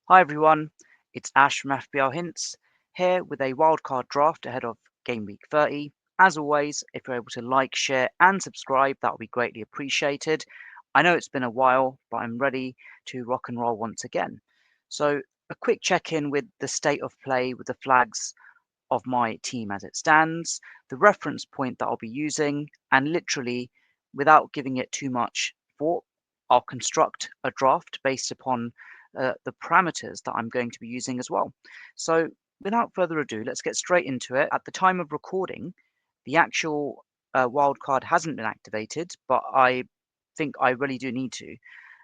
Hi everyone, it's Ash from FPLHINTS here with a wildcard draft ahead of Game Week 30. As always, if you're able to like, share, and subscribe, that would be greatly appreciated. I know it's been a while, but I'm ready to rock and roll once again. So, a quick check in with the state of play with the flags of my team as it stands, the reference point that I'll be using, and literally, without giving it too much thought, I'll construct a draft based upon the parameters that I'm going to be using as well. So without further ado, let's get straight into it. At the time of recording, the actual wildcard hasn't been activated, but I think I really do need to.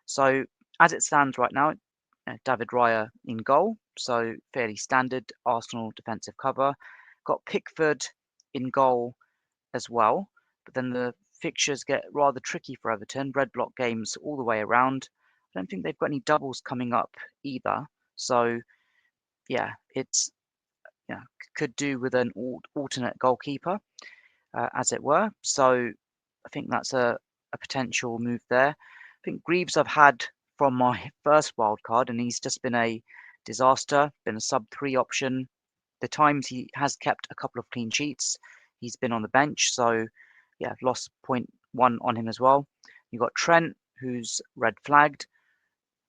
So as it stands right now, David Raya in goal, so fairly standard Arsenal defensive cover. Got Pickford in goal as well, but then the fixtures get rather tricky for Everton. Red block games all the way around. I don't think they've got any doubles coming up either. So yeah, it's could do with an alternate goalkeeper, as it were. So I think that's a potential move there. I think Greaves I've had from my first wild card, and he's just been a disaster. Been a sub-3 option. The times he has kept a couple of clean sheets, he's been on the bench. So yeah, I've lost 0.1 on him as well. You've got Trent, who's red flagged.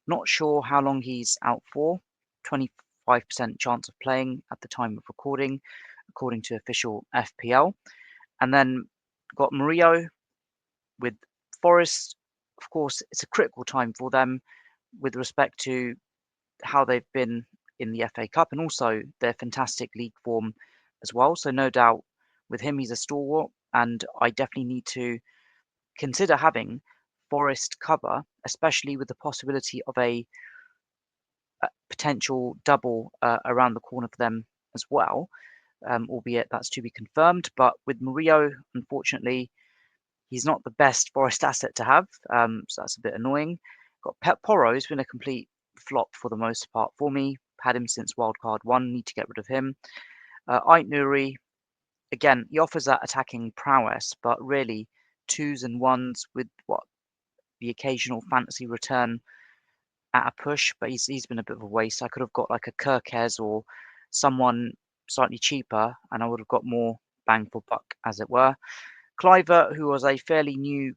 Not sure how long he's out for. 25% chance of playing at the time of recording, according to official FPL. And then got Murillo with Forest. Of course, it's a critical time for them with respect to how they've been in the FA Cup and also their fantastic league form as well. So no doubt with him, he's a stalwart, and I definitely need to consider having Forest cover, especially with the possibility of a potential double around the corner for them as well, albeit that's to be confirmed. But with Murillo, unfortunately, he's not the best Forest asset to have, so that's a bit annoying. Got Pep Porro, who's been a complete flop for the most part for me. Had him since Wildcard 1, need to get rid of him. Ait Nuri, again, he offers that attacking prowess, but really twos and ones with what the occasional fantasy return at a push, but he's been a bit of a waste. I could have got like a Kirkes or someone slightly cheaper, and I would have got more bang for buck, as it were. Cliver, who was a fairly new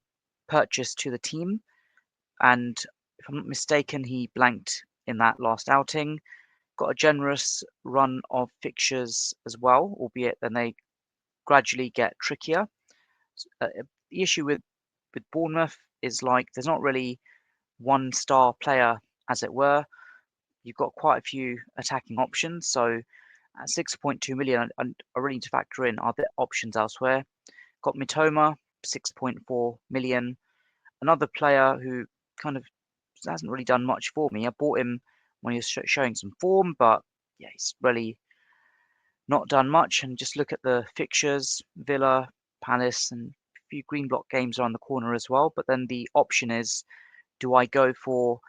purchase to the team, and if I'm not mistaken, he blanked in that last outing. Got a generous run of fixtures as well, albeit then they gradually get trickier. The issue with Bournemouth is like there's not really one star player, as it were. You've got quite a few attacking options. So at 6.2 million, I really need to factor in are there options elsewhere. Got Mitoma, 6.4 million. Another player who kind of hasn't really done much for me. I bought him when he was showing some form, but yeah, he's really not done much. And just look at the fixtures, Villa, Palace, and a few green block games around the corner as well. But then the option is, do I go for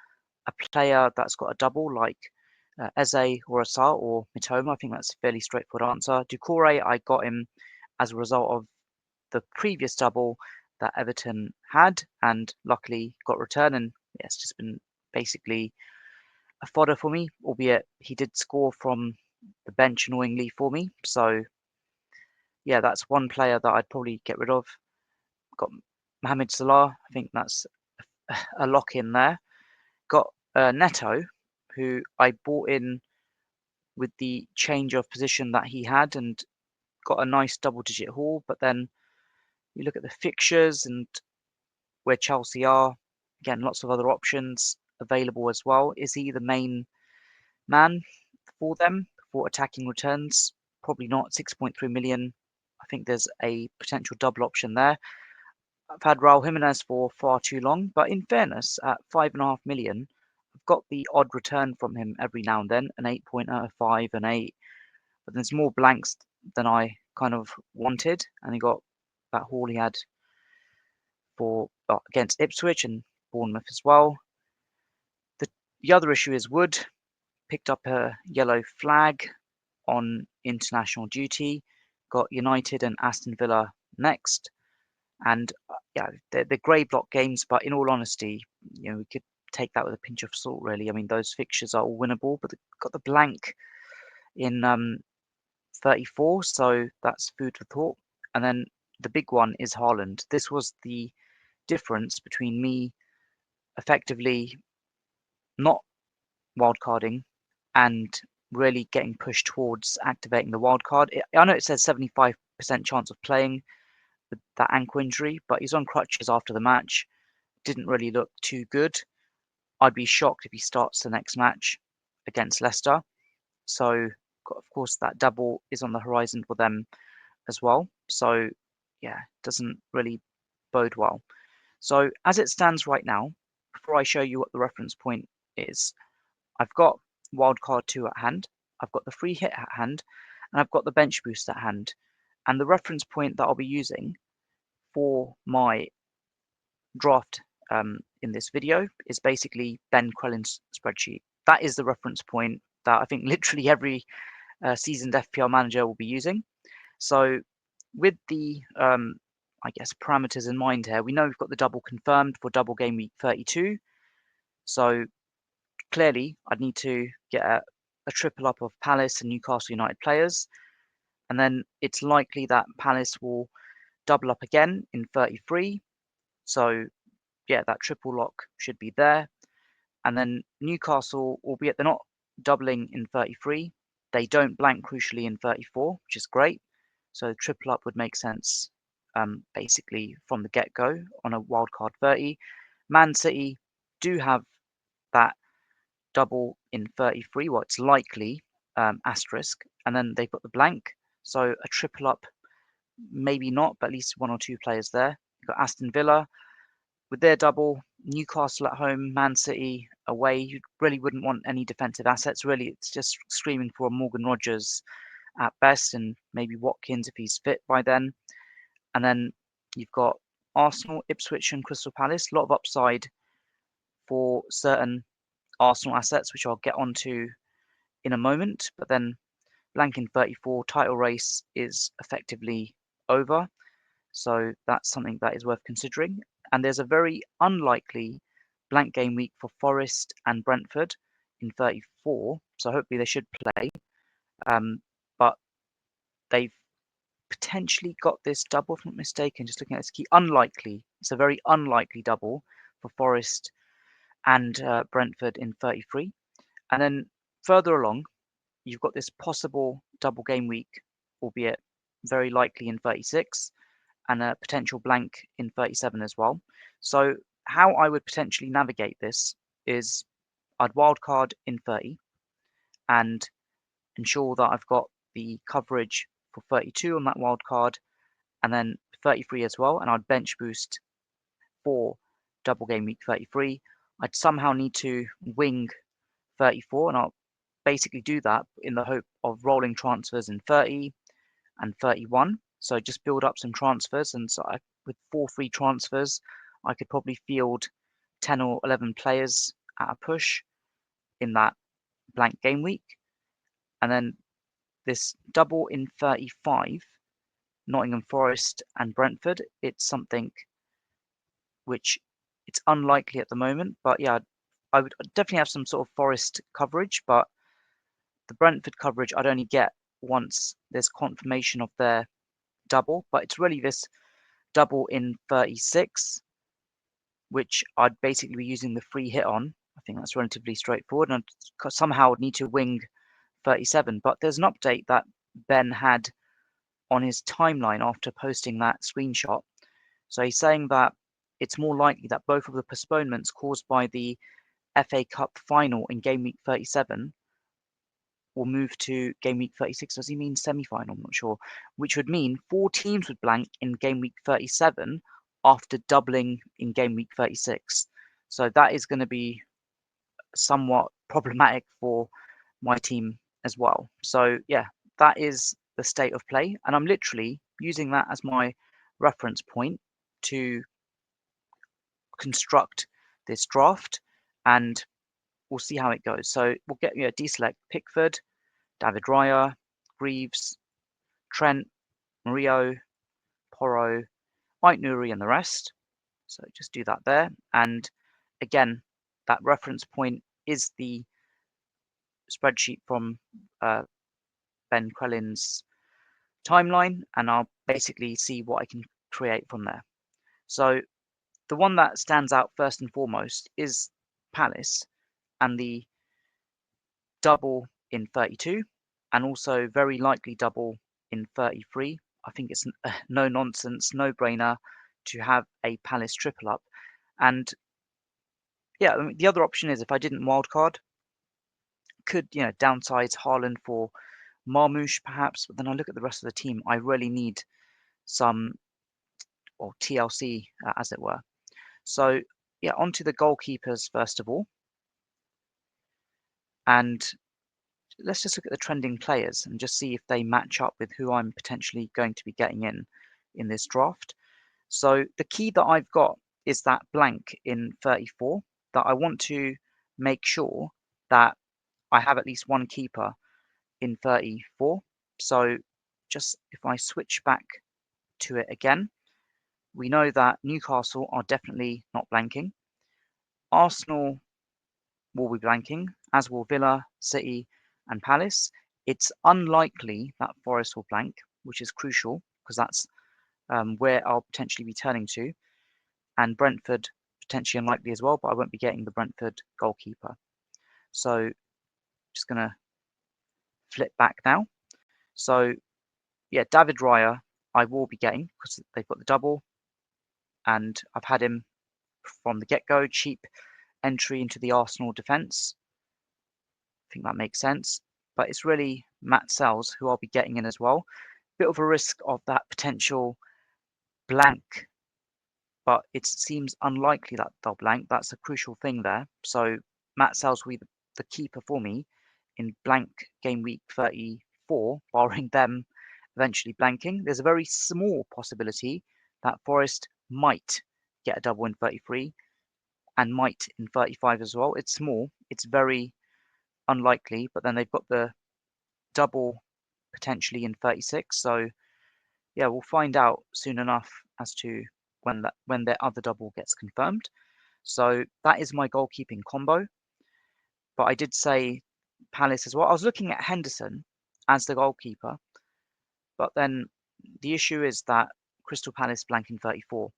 a player that's got a double like Eze or Asar or Mitoma? I think that's a fairly straightforward answer. Doucouré, I got him as a result of the previous double that Everton had, and luckily got return. And yeah, it's just been basically a fodder for me, albeit he did score from the bench annoyingly for me. So yeah, that's one player that I'd probably get rid of. Got Mohamed Salah. I think that's a lock in there. Got Neto, who I bought in with the change of position that he had and got a nice double-digit haul. But then you look at the fixtures and where Chelsea are, again, lots of other options available as well. Is he the main man for them for attacking returns? Probably not. 6.3 million. I think there's a potential double option there. I've had Raul Jimenez for far too long, but in fairness, at 5.5 million, I've got the odd return from him every now and then, an 8.05, an 8, but there's more blanks than I kind of wanted, and he got that haul he had for against Ipswich and Bournemouth as well. The other issue is Wood picked up a yellow flag on international duty, got United and Aston Villa next. And yeah, they're grey block games, but in all honesty, we could take that with a pinch of salt, really. I mean, those fixtures are all winnable, but they've got the blank in 34, so that's food for thought. And then the big one is Haaland. This was the difference between me effectively not wildcarding and really getting pushed towards activating the wildcard. I know it says 75% chance of playing with that ankle injury, but he's on crutches after the match. Didn't really look too good. I'd be shocked if he starts the next match against Leicester. So, of course, that double is on the horizon for them as well. So, yeah, doesn't really bode well. So, as it stands right now, before I show you what the reference point is, I've got wildcard 2 at hand, I've got the free hit at hand, and I've got the bench boost at hand. And the reference point that I'll be using for my draft in this video is basically Ben Crellin'S spreadsheet. That is the reference point that I think literally every seasoned FPL manager will be using. So with the, I guess, parameters in mind here, we know we've got the double confirmed for double game week 32. So clearly I'd need to get a triple up of Palace and Newcastle United players. And then it's likely that Palace will double up again in 33. So yeah, that triple lock should be there. And then Newcastle, albeit they're not doubling in 33, they don't blank crucially in 34, which is great. So triple up would make sense basically from the get-go on a wildcard 30. Man City do have that double in 33, well, it's likely, asterisk, and then they've got the blank. So a triple up, maybe not, but at least one or two players there. You've got Aston Villa with their double, Newcastle at home, Man City away. You really wouldn't want any defensive assets. Really, it's just screaming for a Morgan Rogers at best, and maybe Watkins if he's fit by then. And then you've got Arsenal, Ipswich, and Crystal Palace. A lot of upside for certain Arsenal assets, which I'll get onto in a moment. But then blank in 34, title race is effectively over. So that's something that is worth considering. And there's a very unlikely blank game week for Forest and Brentford in 34. So hopefully they should play. But they've potentially got this double, if I'm not mistaken. Just looking at this key, unlikely. It's a very unlikely double for Forest and Brentford in 33. And then further along, you've got this possible double game week, albeit very likely in 36, and a potential blank in 37 as well. So how I would potentially navigate this is I'd wildcard in 30 and ensure that I've got the coverage for 32 on that wildcard, and then 33 as well, and I'd bench boost for double game week 33. I'd somehow need to wing 34, and I'll basically do that in the hope of rolling transfers in 30 and 31. So just build up some transfers, and so with 4 free transfers, I could probably field 10 or 11 players at a push in that blank game week. And then this double in 35, Nottingham Forest and Brentford, it's something which it's unlikely at the moment, but yeah, I would definitely have some sort of Forest coverage, but the Brentford coverage I'd only get once there's confirmation of their double, but it's really this double in 36, which I'd basically be using the free hit on. I think that's relatively straightforward, and I'd somehow need to wing 37. But there's an update that Ben had on his timeline after posting that screenshot. So he's saying that it's more likely that both of the postponements caused by the FA Cup final in game week 37 will move to game week 36. Does he mean semi-final? I'm not sure. Which would mean 4 teams would blank in game week 37 after doubling in game week 36. So that is going to be somewhat problematic for my team as well. So yeah, that is the state of play, and I'm literally using that as my reference point to construct this draft, and we'll see how it goes. So we'll get deselect Pickford, David Raya, Greaves, Trent, Murillo, Porro, Ait Nouri, and the rest. So just do that there. And again, that reference point is the spreadsheet from Ben Crellin'S timeline, and I'll basically see what I can create from there. So the one that stands out first and foremost is Palace and the double in 32, and also very likely double in 33. I think it's no nonsense, no brainer to have a Palace triple up. And yeah, I mean, the other option is if I didn't wildcard, could downsize Haaland for Marmoush perhaps, but then I look at the rest of the team. I really need some or TLC as it were. So yeah, onto the goalkeepers first of all, and let's just look at the trending players and just see if they match up with who I'm potentially going to be getting in this draft. So the key that I've got is that blank in 34, that I want to make sure that I have at least one keeper in 34. So just if I switch back to it again, we know that Newcastle are definitely not blanking. Arsenal will be blanking, as will Villa, City, and Palace. It's unlikely that Forest will blank, which is crucial because that's where I'll potentially be turning to. And Brentford, potentially unlikely as well, but I won't be getting the Brentford goalkeeper. So just going to flip back now. So yeah, David Raya, I will be getting because they've got the double, and I've had him from the get-go, cheap entry into the Arsenal defence. I think that makes sense. But it's really Matt Sells who I'll be getting in as well. Bit of a risk of that potential blank, but it seems unlikely that they'll blank. That's a crucial thing there. So Matt Sells will be the keeper for me in blank game week 34, barring them eventually blanking. There's a very small possibility that Forest might get a double in 33 and might in 35 as well. It's small. It's very unlikely, but then they've got the double potentially in 36. So yeah, we'll find out soon enough as to when their other double gets confirmed. So that is my goalkeeping combo. But I did say Palace as well. I was looking at Henderson as the goalkeeper, but then the issue is that Crystal Palace blank in 34.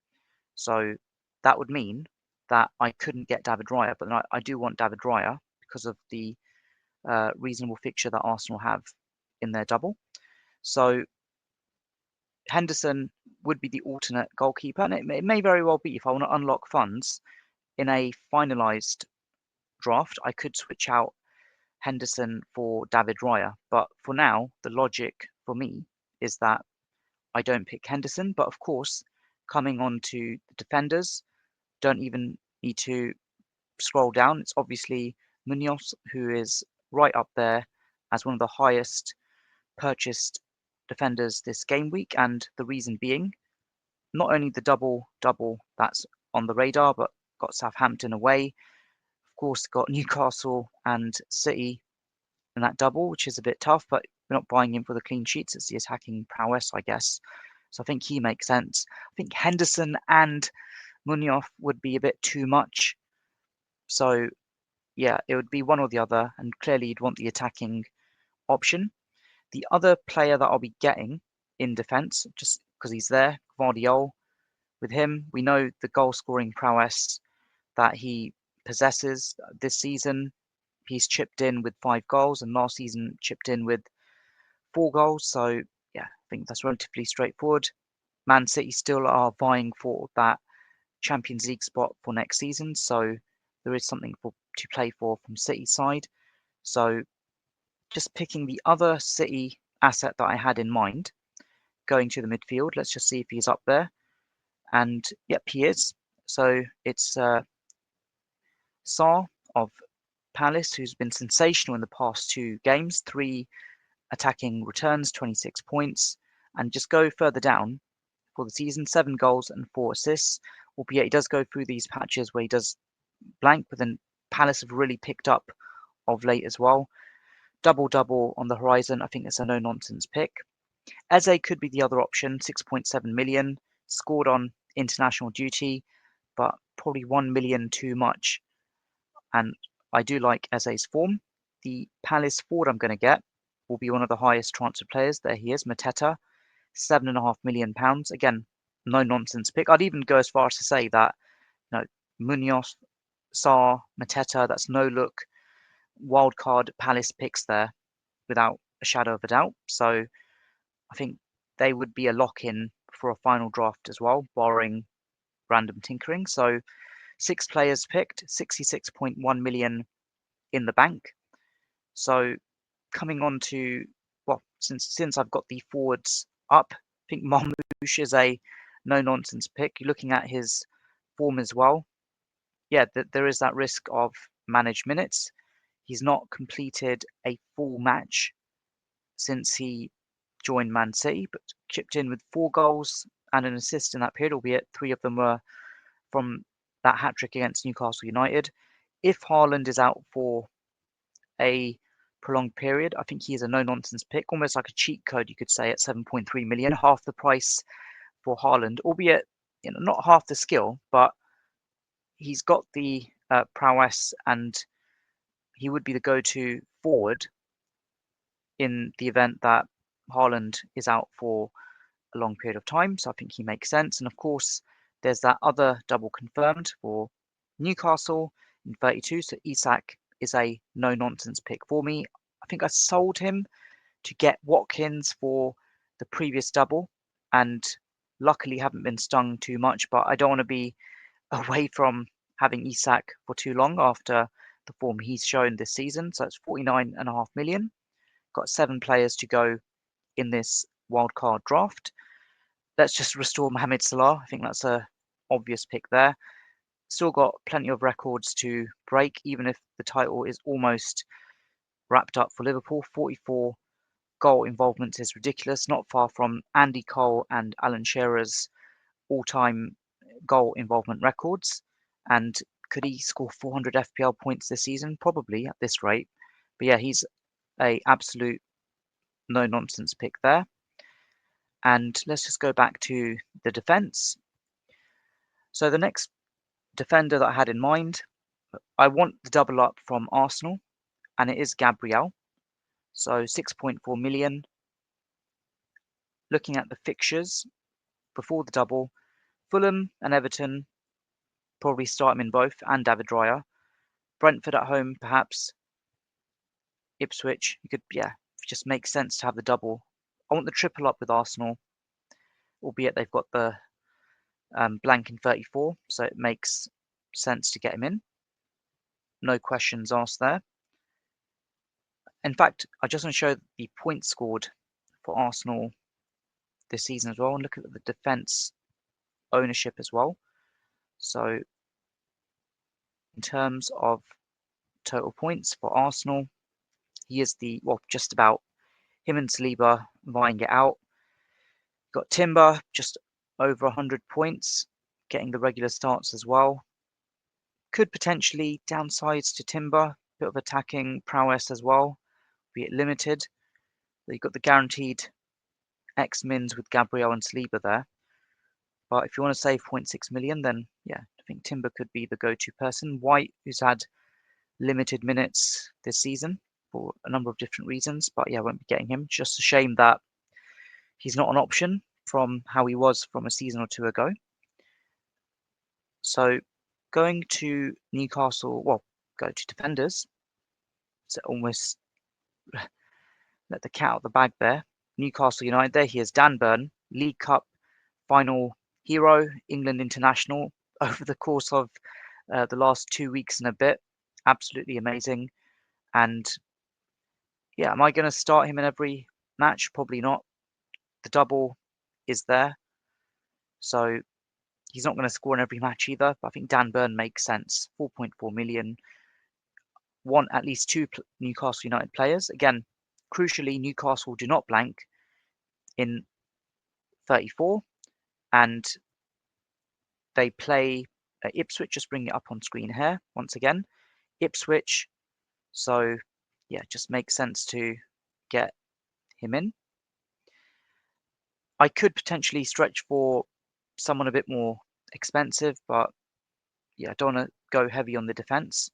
So that would mean that I couldn't get David Raya, but I do want David Raya because of the reasonable fixture that Arsenal have in their double. So Henderson would be the alternate goalkeeper, and it may very well be if I want to unlock funds in a finalised draft, I could switch out Henderson for David Raya. But for now, the logic for me is that I don't pick Henderson. But of course, coming on to the defenders, don't even need to scroll down. It's obviously Munoz, who is right up there as one of the highest purchased defenders this game week. And the reason being, not only the double that's on the radar, but got Southampton away. Of course, got Newcastle and City in that double, which is a bit tough, but we're not buying him for the clean sheets. It's the attacking prowess, I guess. So I think he makes sense. I think Henderson and Munoz would be a bit too much. So yeah, it would be one or the other, and clearly you'd want the attacking option. The other player that I'll be getting in defence, just because he's there, Gvardiol. With him, we know the goal-scoring prowess that he possesses this season. He's chipped in with 5 goals, and last season chipped in with 4 goals. So yeah, I think that's relatively straightforward. Man City still are vying for that Champions League spot for next season, so there is something to play for from City's side. So just picking the other City asset that I had in mind, going to the midfield. Let's just see if he's up there. And yep, he is. So it's Sarr of Palace, who's been sensational in the past 2 games, 3 attacking returns, 26 points. And just go further down for the season, 7 goals and 4 assists. Albeit he does go through these patches where he does blank, but then Palace have really picked up of late as well. Double on the horizon. I think it's a no-nonsense pick. Eze could be the other option, 6.7 million, scored on international duty, but probably 1 million too much. and I do like Eze's form. The Palace forward I'm going to get will be one of the highest transfer players. There he is, Mateta, £7.5 million. Again, no nonsense pick. I'd even go as far as to say that, you know, Munoz, Sarr, Mateta, that's no look wildcard Palace picks there without a shadow of a doubt. So I think they would be a lock-in for a final draft as well, barring random tinkering. So 6 players picked, 66.1 million in the bank. So coming on to, well, since I've got the forwards up, I think Marmoush is a no-nonsense pick. You're looking at his form as well. Yeah, there is that risk of managed minutes. He's not completed a full match since he joined Man City, but chipped in with 4 goals and an assist in that period, albeit 3 of them were from that hat-trick against Newcastle United. If Haaland is out for a prolonged period, I think he is a no-nonsense pick, almost like a cheat code, you could say, at 7.3 million, half the price for Haaland, albeit not half the skill, but he's got the prowess and he would be the go-to forward in the event that Haaland is out for a long period of time. So I think he makes sense. And of course, there's that other double confirmed for Newcastle in 32. So Isak is a no-nonsense pick for me. I think I sold him to get Watkins for the previous double and luckily haven't been stung too much, but I don't want to be away from having Isak for too long after the form he's shown this season. So it's 49.5 million. Got 7 players to go in this wildcard draft. Let's just restore Mohamed Salah. I think that's a obvious pick there. Still got plenty of records to break, even if the title is almost wrapped up for Liverpool. 44 goal involvement is ridiculous, not far from Andy Cole and Alan Shearer's all-time goal involvement records. And could he score 400 FPL points this season? Probably at this rate. But yeah, he's a absolute no-nonsense pick there. And let's just go back to the defense. So the next defender that I had in mind, I want the double up from Arsenal, and it is Gabriel. So 6.4 million. Looking at the fixtures before the double, Fulham and Everton, probably start him in both, and David Raya. Brentford at home, perhaps. Ipswich, you could, yeah, it just makes sense to have the double. I want the triple up with Arsenal, albeit they've got the blank in 34, so it makes sense to get him in. No questions asked there. In fact, I just want to show the points scored for Arsenal this season as well, and look at the defence ownership as well. So in terms of total points for Arsenal, he is just about him and Saliba vying it out. Got Timber just over 100 points, getting the regular starts as well. Could potentially downsides to Timber, bit of attacking prowess as well, be it limited. But you've got the guaranteed X-mins with Gabriel and Saliba there. But if you want to save 0.6 million, then yeah, I think Timber could be the go-to person. White, who's had limited minutes this season for a number of different reasons, but yeah, I won't be getting him. Just a shame that he's not an option from how he was from a season or two ago. So going to Newcastle, go to defenders. So almost let the cat out of the bag there. Newcastle United, there he is, Dan Burn, League Cup final hero, England international over the course of the last 2 weeks and a bit. Absolutely amazing. And yeah, am I going to start him in every match? Probably not. The double is there. So he's not going to score in every match either. But I think Dan Burn makes sense. 4.4 million. Want at least 2 Newcastle United players. Again, crucially, Newcastle do not blank in 34. And they play Ipswich. Just bring it up on screen here once again. Ipswich. So yeah, just makes sense to get him in. I could potentially stretch for someone a bit more expensive, but yeah, I don't want to go heavy on the defense.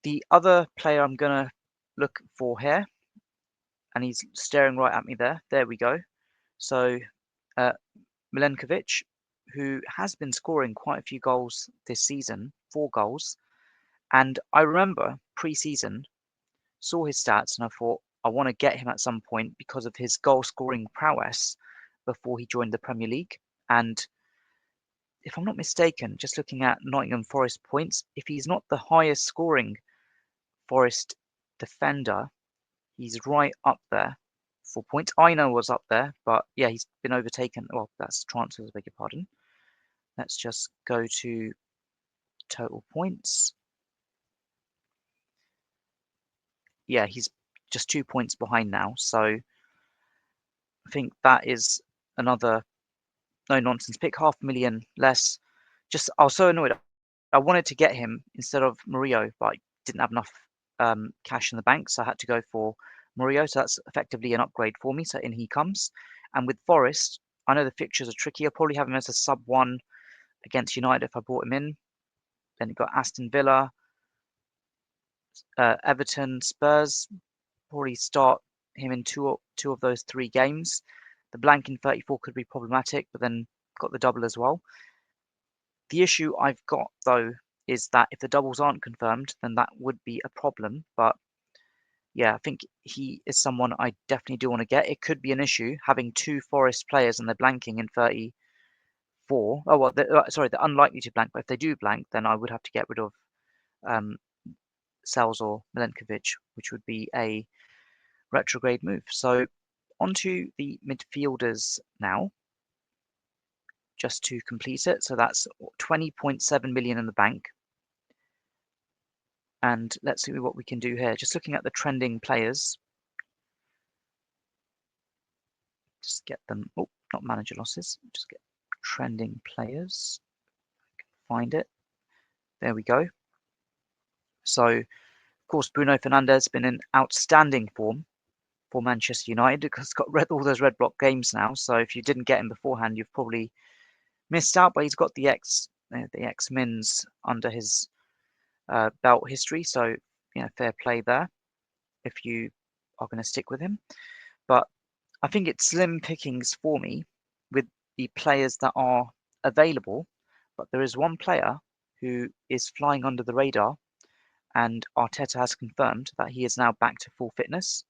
The other player I'm going to look for here, and he's staring right at me there. There we go. So Milenkovic, who has been scoring quite a few goals this season, 4 goals. And I remember pre-season, saw his stats, and I thought, I want to get him at some point because of his goal-scoring prowess before he joined the Premier League. And if I'm not mistaken, just looking at Nottingham Forest points, if he's not the highest scoring Forest defender, he's right up there for points. Aina was up there, but yeah, he's been overtaken. Well, that's transfers, I beg your pardon. Let's just go to total points. Yeah, he's just 2 points behind now. So I think that is another no-nonsense pick. 500,000 less. Just, I was so annoyed. I wanted to get him instead of Murillo, but I didn't have enough cash in the bank, so I had to go for Murillo. So that's effectively an upgrade for me. So in he comes. And with Forest, I know the fixtures are tricky. I'll probably have him as a sub 1 against United if I brought him in. Then you've got Aston Villa, Everton, Spurs. Probably start him in two of those 3 games. The blank in 34 could be problematic, but then got the double as well. The issue I've got, though, is that if the doubles aren't confirmed, then that would be a problem. But yeah, I think he is someone I definitely do want to get. It could be an issue having 2 Forest players and they're blanking in 34. Oh, well, sorry, they're unlikely to blank, but if they do blank, then I would have to get rid of Sels or Milenkovic, which would be a retrograde move. So onto the midfielders now, just to complete it. So that's 20.7 million in the bank. And let's see what we can do here. Just looking at the trending players. Just get them. Oh, not manager losses. Just get trending players. Find it. There we go. So, of course, Bruno Fernandes has been in outstanding form for Manchester United because he's got all those red block games now. So if you didn't get him beforehand, you've probably missed out. But he's got the X-Mins under his belt history. So, fair play there if you are going to stick with him. But I think it's slim pickings for me with the players that are available. But there is one player who is flying under the radar, and Arteta has confirmed that he is now back to full fitness.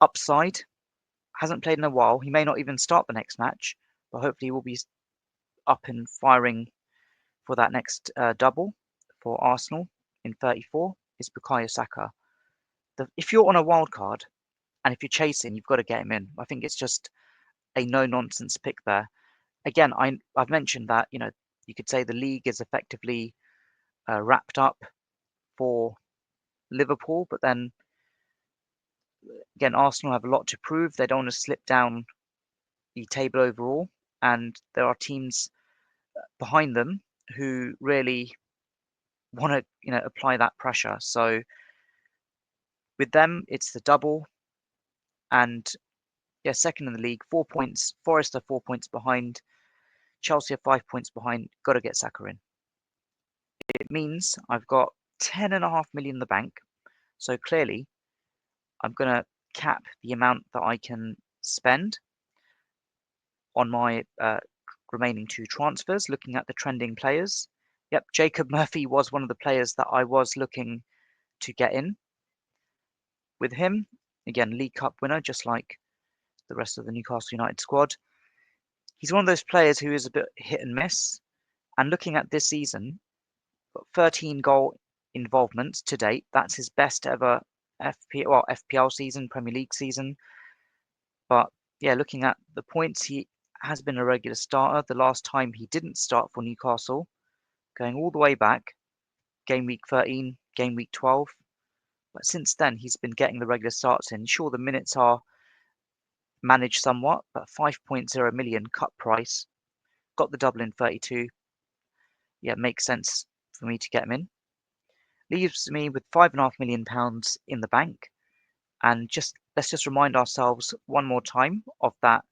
Upside, hasn't played in a while. He may not even start the next match, but hopefully he will be up and firing for that next double for Arsenal in 34 is Bukayo Saka. If you're on a wild card and if you're chasing, you've got to get him in. I think it's just a no-nonsense pick there. Again, I've mentioned that, you could say the league is effectively wrapped up for Liverpool, but then again, Arsenal have a lot to prove. They don't want to slip down the table overall, and there are teams behind them who really want to, apply that pressure. So with them, it's the double, and yeah, second in the league, 4 points. Forest are 4 points behind. Chelsea are 5 points behind. Got to get Saka in. It means I've got 10.5 million in the bank. So clearly, I'm going to cap the amount that I can spend on my remaining 2 transfers, looking at the trending players. Yep, Jacob Murphy was one of the players that I was looking to get in. With him, again, League Cup winner, just like the rest of the Newcastle United squad. He's one of those players who is a bit hit and miss. And looking at this season, 13 goal involvements to date. That's his best ever FPL season, Premier League season. But yeah, looking at the points, he has been a regular starter. The last time he didn't start for Newcastle, going all the way back, game week 13, game week 12. But since then, he's been getting the regular starts in. Sure, the minutes are managed somewhat, but 5.0 million cut price. Got the double in 32. Yeah, makes sense for me to get him in. Leaves me with £5.5 million in the bank. And let's just remind ourselves one more time of that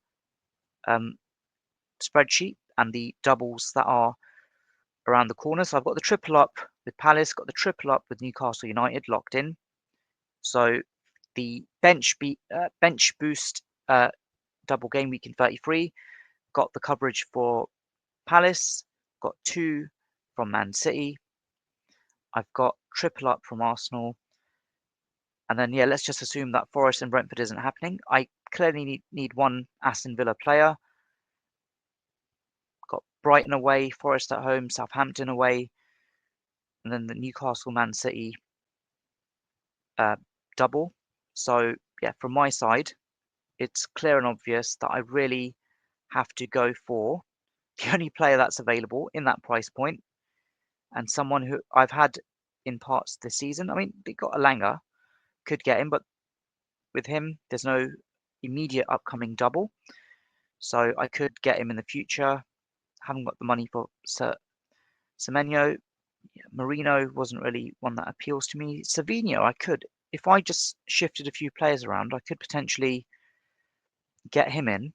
spreadsheet and the doubles that are around the corner. So I've got the triple up with Palace, got the triple up with Newcastle United locked in. So the bench boost double game week in 33, got the coverage for Palace, got 2 from Man City. I've got triple up from Arsenal. And then, yeah, let's just assume that Forest and Brentford isn't happening. I clearly need 1 Aston Villa player. Got Brighton away, Forest at home, Southampton away, and then the Newcastle Man City double. So, yeah, from my side, it's clear and obvious that I really have to go for the only player that's available in that price point, and someone who I've had in parts this season. I mean, they got Elanga, could get him, but with him, there's no immediate upcoming double. So I could get him in the future. Haven't got the money for Semenyo. Marino wasn't really one that appeals to me. Savinho, I could. If I just shifted a few players around, I could potentially get him in,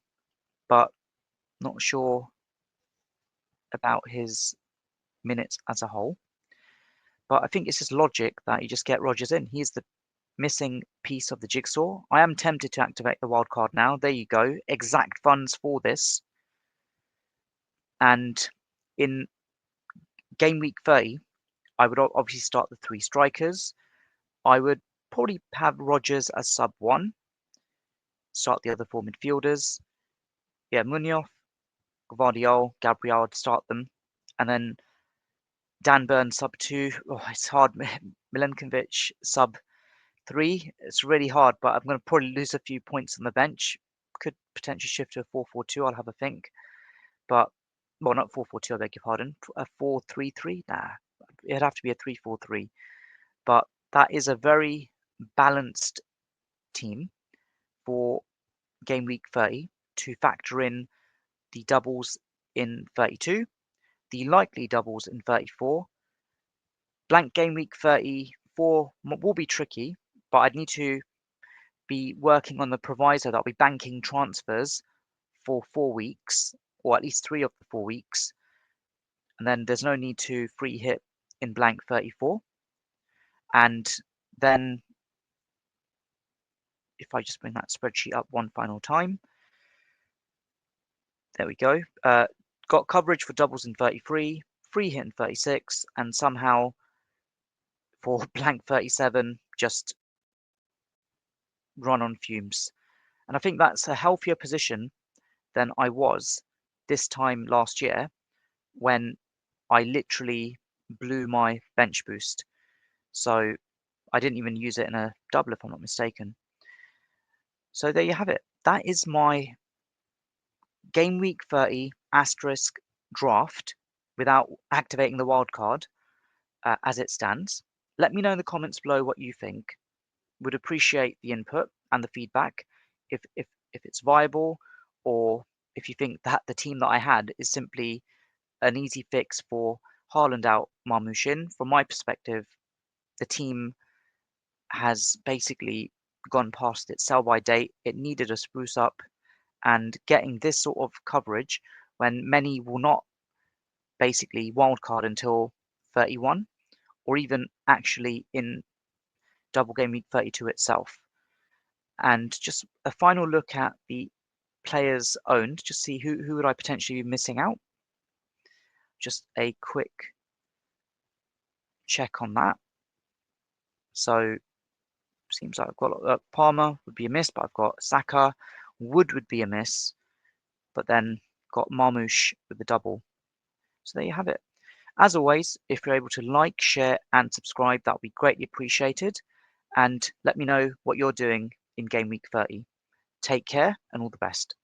but not sure about his minutes as a whole. But I think it's just logic that you just get Rodgers in. He's the missing piece of the jigsaw. I am tempted to activate the wildcard now. There you go. Exact funds for this. And in game week 30, I would obviously start the 3 strikers. I would probably have Rodgers as sub 1. Start the other 4 midfielders. Yeah, Munoz, Gvardiol, Gabriel, I'd start them. And then Dan Burn sub 2. Oh, it's hard. Milenkovic sub 3. It's really hard, but I'm going to probably lose a few points on the bench. Could potentially shift to a 4-4-2. I'll have a think. But, well, not 4-4-2, I beg your pardon. A 4-3-3? Nah, it'd have to be a 3-4-3. But that is a very balanced team for game week 30 to factor in the doubles in 32, the likely doubles in 34. Blank game week 34 will be tricky, but I'd need to be working on the proviso that I'll be banking transfers for 4 weeks, or at least 3 of the 4 weeks. And then there's no need to free hit in blank 34. And then if I just bring that spreadsheet up one final time, there we go. Got coverage for doubles in 33, free hit in 36, and somehow for blank 37, just run on fumes. And I think that's a healthier position than I was this time last year when I literally blew my bench boost. So I didn't even use it in a double, if I'm not mistaken. So there you have it. That is my game week 30 asterisk draft without activating the wildcard as it stands. Let me know in the comments below what you think. Would appreciate the input and the feedback if it's viable, or if you think that the team that I had is simply an easy fix for Haaland out, Marmoush in. From my perspective, the team has basically gone past its sell-by date. It needed a spruce up, and getting this sort of coverage when many will not basically wildcard until 31, or even actually in double game week 32 itself. And just a final look at the players owned, just see who would I potentially be missing out. Just a quick check on that. So seems like I've got Palmer would be a miss, but I've got Saka. Wood would be a miss, but then got Marmoush with the double. So there you have it. As always, if you're able to like, share, and subscribe, that would be greatly appreciated. And let me know what you're doing in game week 30. Take care and all the best.